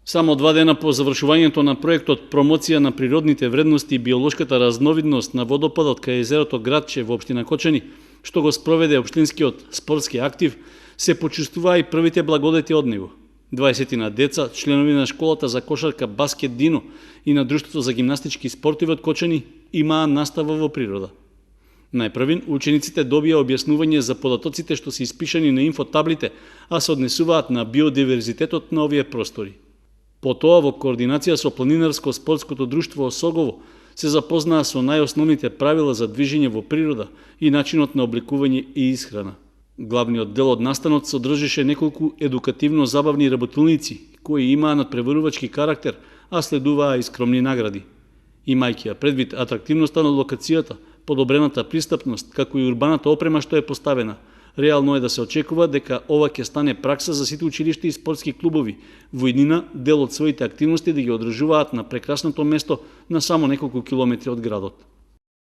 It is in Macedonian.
Само 2 дена по завршувањето на проектот промоција на природните вредности и биолошката разновидност на водопадот кај езерото Градче во општина Кочани, што го спроведе општинскиот спортски актив, се почувствуваа и првите благодети од него. 20 на деца, членови на школата за кошарка Баскет Дино и на Друштвото за гимнастички спортови од Кочани имаа настава во природа. Најпрвин, учениците добија објаснување за податоците што се испишани на инфотаблите, а се однесуваат на биодиверзитетот на овие простори. Потоа, во координација со Планинарско-спортското друштво Осогово, се запознаа со најосновните правила за движење во природа и начинот на обликување и исхрана. Главниот дел од настанот содржеше неколку едукативно-забавни работилници, кои имаа надпреварувачки карактер, а следуваа и скромни награди. Имајќи ја предвид атрактивноста на локацијата, подобрената пристапност, како и урбаната опрема што е поставена, реално е да се очекува дека ова ќе стане пракса за сите училишта и спортски клубови, во иднина дел од своите активности да ги одржуваат на прекрасното место на само неколку километри од градот.